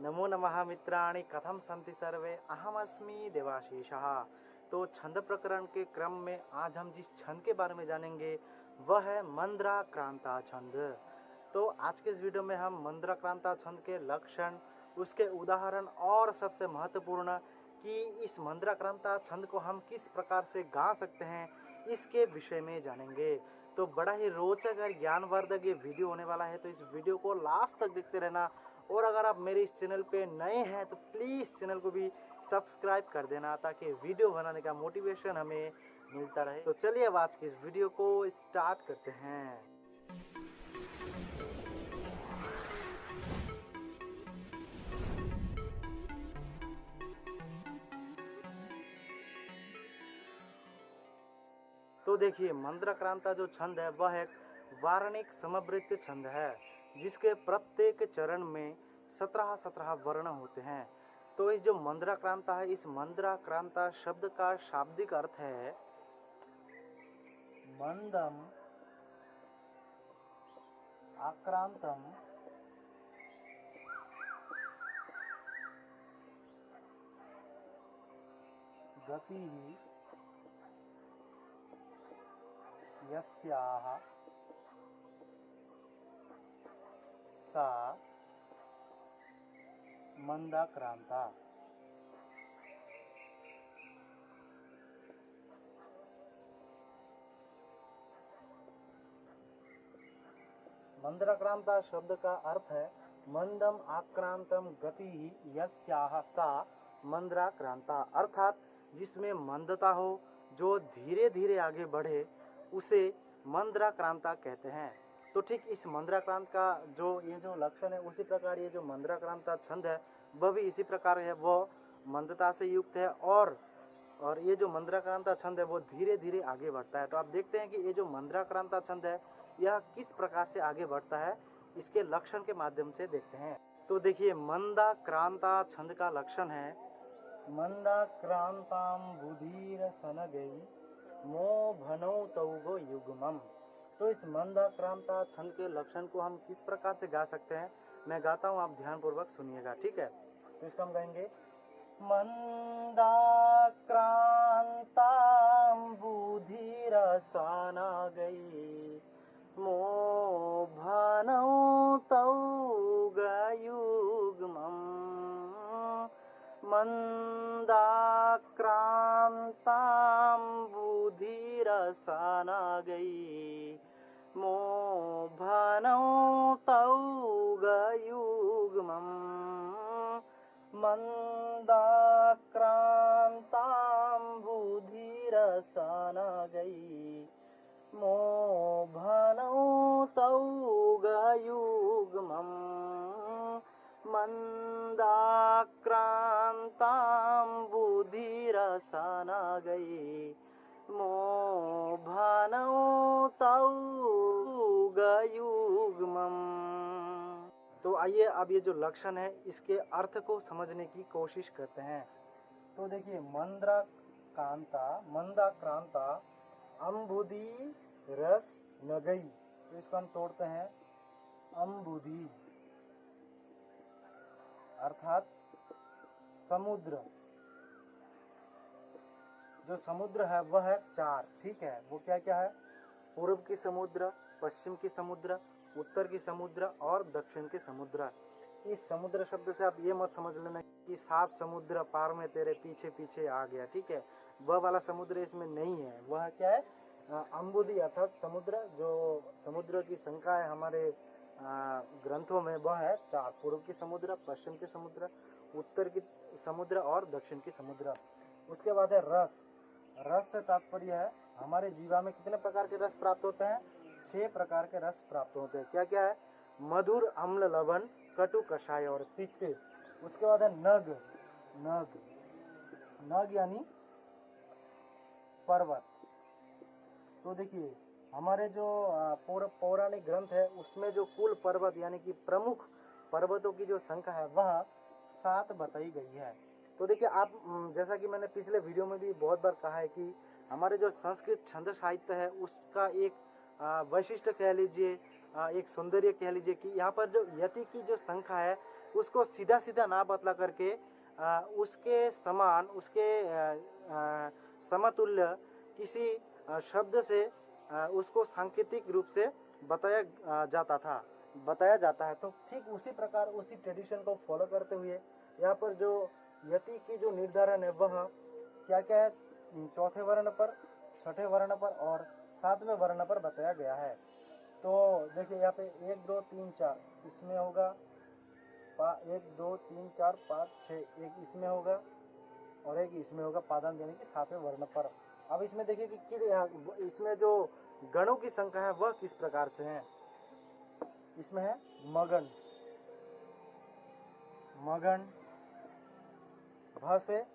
नमो नमः मित्राणि कथं सन्ति सर्वे अहमस्मि देवाशीषः। तो छंद प्रकरण के क्रम में आज हम जिस छंद के बारे में जानेंगे वह है मंद्राक्रांता छंद। तो आज के इस वीडियो में हम मंद्राक्रांता छंद के लक्षण, उसके उदाहरण और सबसे महत्वपूर्ण कि इस मंद्राक्रांता छंद को हम किस प्रकार से गा सकते हैं, इसके विषय में जानेंगे। तो बड़ा ही रोचक और ज्ञानवर्धक ये वीडियो होने वाला है, तो इस वीडियो को लास्ट तक देखते रहना। और अगर आप मेरे इस चैनल पे नए हैं तो प्लीज़ चैनल को भी सब्सक्राइब कर देना ताकि वीडियो बनाने का मोटिवेशन हमें मिलता रहे। तो चलिए अब आज की इस वीडियो को स्टार्ट करते हैं। तो देखिए, मंद्राक्रांता जो छंद है वह एक वारणिक समवृत्त छंद है जिसके प्रत्येक चरण में 17 वर्ण होते हैं। तो इस जो मंद्राक्रांता है, इस मंद्राक्रांता शब्द का शाब्दिक अर्थ है मंदम आक्रांतम गति यस्याह सा मंदाक्रांता। मंद्राक्रांता शब्द का अर्थ है मंदम आक्रांतम गति यस्याह सा मंद्राक्रांता, अर्थात जिसमें मंदता हो, जो धीरे धीरे आगे बढ़े, उसे मंद्राक्रांता कहते हैं। तो ठीक इस मंद्राक्रांत का ये जो लक्षण है, उसी प्रकार ये जो मंद्राक्रांता छंद है वह भी इसी प्रकार है, वो मंदता से युक्त है और ये जो मंद्राक्रांता छंद है वो धीरे धीरे आगे बढ़ता है। तो आप देखते हैं कि ये जो मंद्राक्रांता छंद है यह किस प्रकार से आगे बढ़ता है, इसके लक्षण के माध्यम से देखते हैं। तो देखिए, मंदाक्रांता छंद का लक्षण है मंदाक्रांताम बुधिर सनगई मो भनौ तौगो युग्मम। तो इस मंदाक्रांता छंद के लक्षण को हम किस प्रकार से गा सकते हैं, मैं गाता हूँ, आप ध्यानपूर्वक सुनिएगा, ठीक है। तो इसको हम गाएंगे मंदाक्रांताम बुधिर सनगई मो भनौ तौगयुग्मम। मंदाक्रांतां बुधिरसनगई मो भनौ तौगयुग्मम। मंदाक्रांतां बुधिरसनगई मो भनौ तौगयुग्मम। मंदाक्रांतां बुधिरसनगई मो भनौ तौगयुग्मम। तो आइए अब ये जो लक्षण है इसके अर्थ को समझने की कोशिश करते हैं। तो देखिए, मंदाक्रांता अम्बुदी रस नगई, तो इसको हम तोड़ते हैं अम्बुदी अर्थात समुद्र। जो समुद्र है वह है 4, ठीक है। वो क्या क्या है? पूर्व की समुद्र, पश्चिम की समुद्र, उत्तर की समुद्र और दक्षिण की समुद्र। इस समुद्र शब्द से आप ये मत समझ लेना कि 7 समुद्र पार में तेरे पीछे पीछे आ गया, ठीक है। वह वाला समुद्र इसमें नहीं है। वह क्या है? अम्बुदी अर्थात समुद्र। जो समुद्र की संख्या है हमारे ग्रंथों में वह है 4, पूर्व की समुद्र, पश्चिम की समुद्र, उत्तर की समुद्र और दक्षिण की समुद्र। उसके बाद है रस। रस से तात्पर्य है हमारे जीवा में कितने प्रकार के रस प्राप्त होते हैं? 6 प्रकार के रस प्राप्त होते हैं। क्या क्या है? मधुर, अम्ल, लवण, कटु, कषाय और तीखे। उसके बाद है नग। नग नग यानी पर्वत। तो देखिए, हमारे जो पौराणिक ग्रंथ है उसमें जो कुल पर्वत यानी कि प्रमुख पर्वतों की जो संख्या है वह 7 बताई गई है। तो देखिए, आप जैसा कि मैंने पिछले वीडियो में भी बहुत बार कहा है कि हमारे जो संस्कृत छंद साहित्य है उसका एक वैशिष्ट कह लीजिए, एक सौंदर्य कह लीजिए कि यहाँ पर जो यति की जो संख्या है उसको सीधा सीधा ना बतला करके उसके समान, उसके समतुल्य किसी शब्द से उसको सांकेतिक रूप से बताया जाता है। तो ठीक उसी प्रकार उसी ट्रेडिशन को फॉलो करते हुए यहाँ पर जो यति की जो निर्धारण है वह क्या क्या है, चौथे वर्ण पर, छठे वर्ण पर और सातवें वर्ण पर बताया गया है। तो देखिए यहाँ पे 1 2 3 4 इसमें होगा, 1 2 3 4 5 6, एक इसमें होगा और एक इसमें होगा, पादान यानी कि सातवें वर्ण पर। अब इसमें देखिए कि इसमें जो गणों की संख्या है वह किस प्रकार से है। इसमें है मगन, मगन, भ से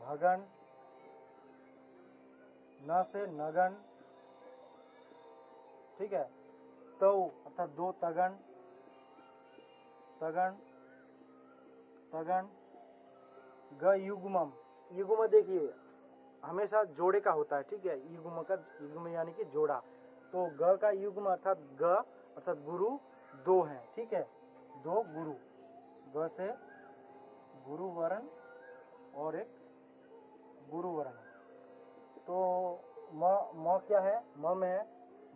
भगन, न से नगन, ठीक है, तौ अर्थात 2 तगन, तगन, तगन, ग युग्मम, युग्म देखिए हमेशा जोड़े का होता है, ठीक है, युग्म यानी कि जोड़ा। तो ग का युग्म अर्थात ग अर्थात गुरु 2 है, ठीक है, 2 गुरु, ग से गुरु वर्ण और एक गुरु वर्ण। तो म क्या है, म में है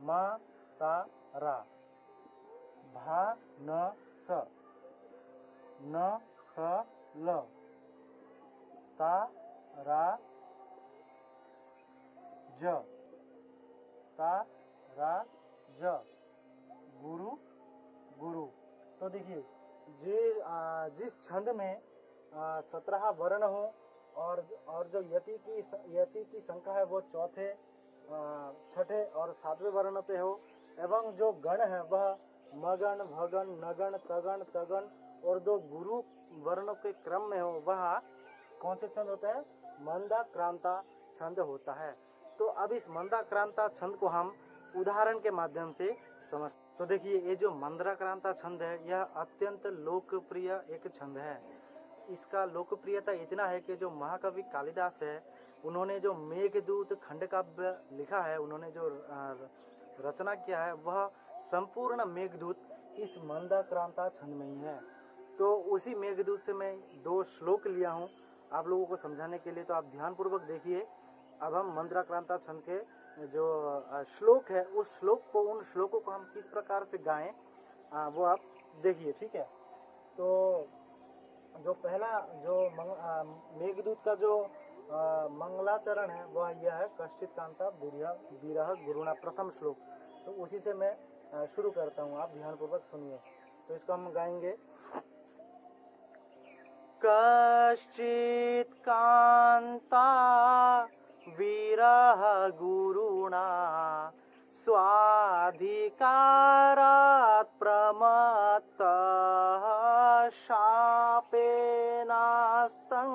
मा ता रा, भा न स, न स ल, ता रा ज, ता रा ज, गुरु गुरु। तो देखिए जिस छंद में 17 वर्ण हो और जो यति की संख्या है वो चौथे, छठे और सातवें वर्ण पे हो, एवं जो गण है वह मगन, भगन, नगन, तगन, तगन और दो गुरु वर्णों के क्रम में हो, वह कौन से छंद होता है, मंदाक्रांता छंद होता है। तो अब इस मंदाक्रांता छंद को हम उदाहरण के माध्यम से समझ। तो देखिए ये जो मंदाक्रांता छंद है यह अत्यंत लोकप्रिय एक छंद है। इसका लोकप्रियता इतना है कि जो महाकवि कालिदास है उन्होंने जो मेघदूत खंड काव्य लिखा है, उन्होंने जो रचना किया है वह संपूर्ण मेघदूत इस मंदाक्रांता छंद में ही है। तो उसी मेघदूत से मैं 2 श्लोक लिया हूँ आप लोगों को समझाने के लिए, तो आप ध्यानपूर्वक देखिए। अब हम मंदाक्रांता छंद के जो श्लोक है उस उन श्लोकों को हम किस प्रकार से गाएं वो आप देखिए, ठीक है। तो जो पहला जो मेघदूत का जो मंगलाचरण है वह यह है, कश्चित कांता विरह गुरुणा, प्रथम श्लोक। तो उसी से मैं शुरू करता हूँ, आप ध्यानपूर्वक सुनिए। तो इसको हम गाएंगे, कश्चित कांता विरह गुरुणा स्वाधिकारात् प्रमत्तः शापेनास्तं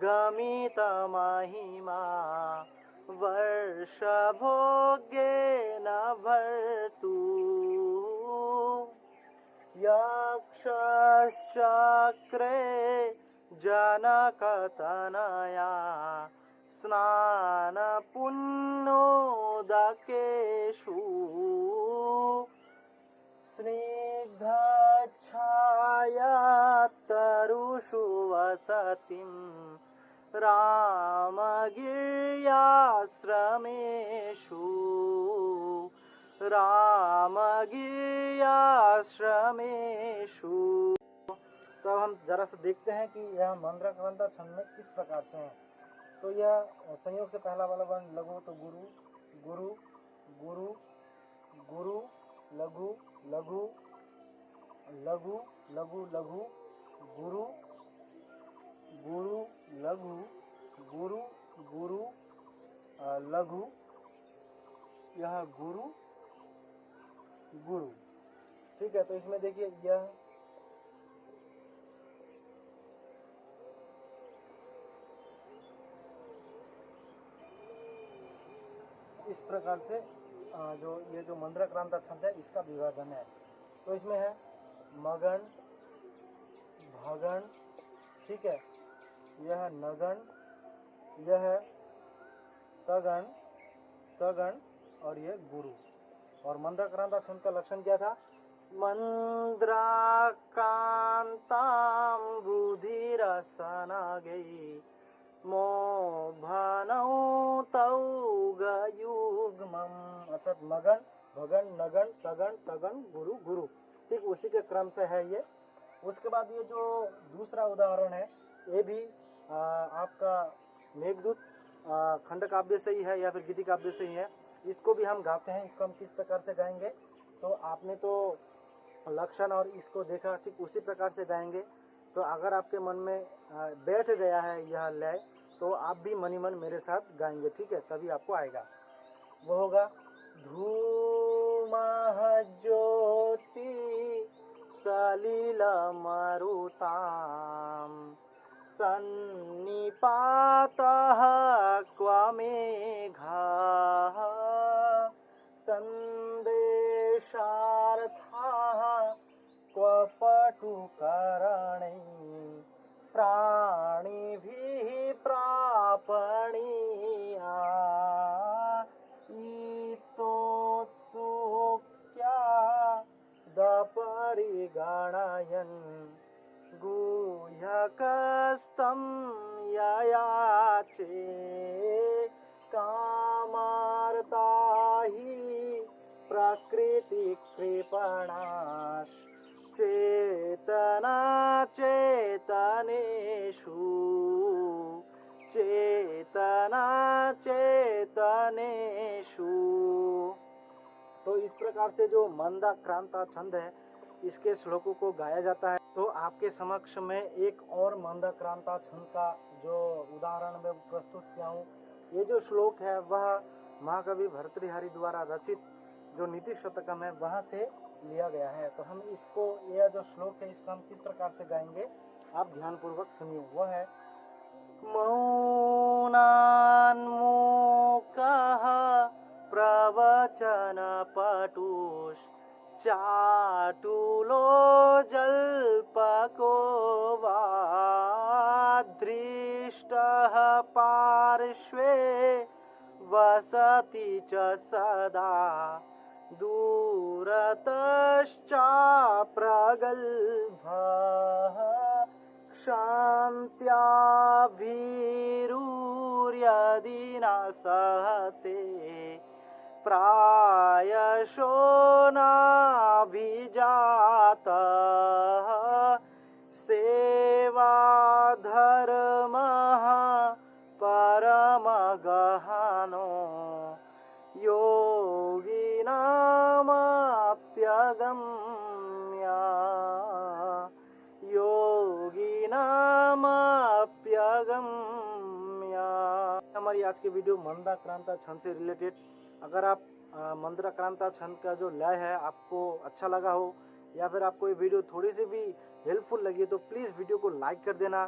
गमितमहिमा वर्षभोग्येन भर्तुः यक्षश्चक्रे जनकतनया स्नानपुण्योदकेषु स्निग्धच्छायातरुषु वसतिं रामगिर्याश्रमेषु तो अब हम जरा सा देखते हैं कि यह मंदाक्रांता छंद में किस प्रकार से है। तो यह संयोग से पहला वाला वर्ण लघु, तो गुरु गुरु गुरु गुरु, लघु लघु लघु लघु लघु, गुरु गुरु लघु गुरु गुरु लघु, यह गुरु गुरु, ठीक है। तो इसमें देखिए यह इस प्रकार से जो ये जो मंदाक्रांता छंद है इसका विभाजन है। तो इसमें है मगन, भगन, ठीक है, यह नगन, यह है तगन, तगन और यह गुरु। और मंदाक्रांता छंद का लक्षण क्या था, मंद्राकांतां रुधिरसनागै मोभनौ तौ गयुग्मम्, अर्थात मगन भगन नगन तगन तगन गुरु गुरु, ठीक उसी के क्रम से है ये। उसके बाद ये जो दूसरा उदाहरण है ये भी आपका मेघदूत खंड काव्य से ही है या फिर गीति काव्य से ही है। इसको भी हम गाते हैं। इसको हम किस प्रकार से गाएंगे, तो आपने तो लक्षण और इसको देखा, ठीक उसी प्रकार से गाएंगे। तो अगर आपके मन में बैठ गया है यह लय, तो आप भी मनी मन मेरे साथ गाएंगे, ठीक है, तभी आपको आएगा। वो होगा धूमः ज्योति सलिलमरुतां सन्निपातः क्व मेघः संदेशार्थः क्व पटुकरणैः प्राणिभिः प्रापणीया इतोत्सुक्या दपरिगणयन् गुह्यकस्तं ययाचे कामार्ता हि प्रकृतिकृपणाश्च चेतना चेतनेषु चेतना चेतनेषु। तो इस प्रकार से जो मंदाक्रांता छंद है इसके श्लोकों को गाया जाता है। तो आपके समक्ष में एक और मंदाक्रांता छंद का जो उदाहरण मैं प्रस्तुत किया हूँ, ये जो श्लोक है वह महाकवि भर्तृहरि द्वारा रचित जो नीति शतकम है वहाँ से लिया गया है। तो हम इसको, यह जो श्लोक है इसको हम किस प्रकार से गाएंगे आप ध्यानपूर्वक सुनिए। वह है मौनान्मुखः प्रवचन पटुश्चाटुलो जल्पको वा दृष्टः पार्श्वे वसति च सदा दूरतश्चाप्रगल्भः क्षान्त्याभिरुर्यदि न सहते प्रायशो नाभिजातः सेवाधर्मः परमगहनो योगिनामप्यगम्या योगिनामप्यगम्या। हमारी आज की वीडियो मंदाक्रांता छंद से रिलेटेड। अगर आप मंदाक्रांता छंद का जो लय है आपको अच्छा लगा हो या फिर आपको ये वीडियो थोड़ी सी भी हेल्पफुल लगी तो प्लीज़ वीडियो को लाइक कर देना।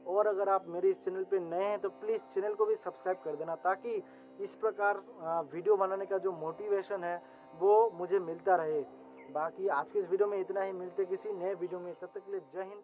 और अगर आप मेरे इस चैनल पे नए हैं तो प्लीज़ चैनल को भी सब्सक्राइब कर देना, ताकि इस प्रकार वीडियो बनाने का जो मोटिवेशन है वो मुझे मिलता रहे। बाकी आज के इस वीडियो में इतना ही, मिलते किसी नए वीडियो में, तब तक के लिए जय हिंद।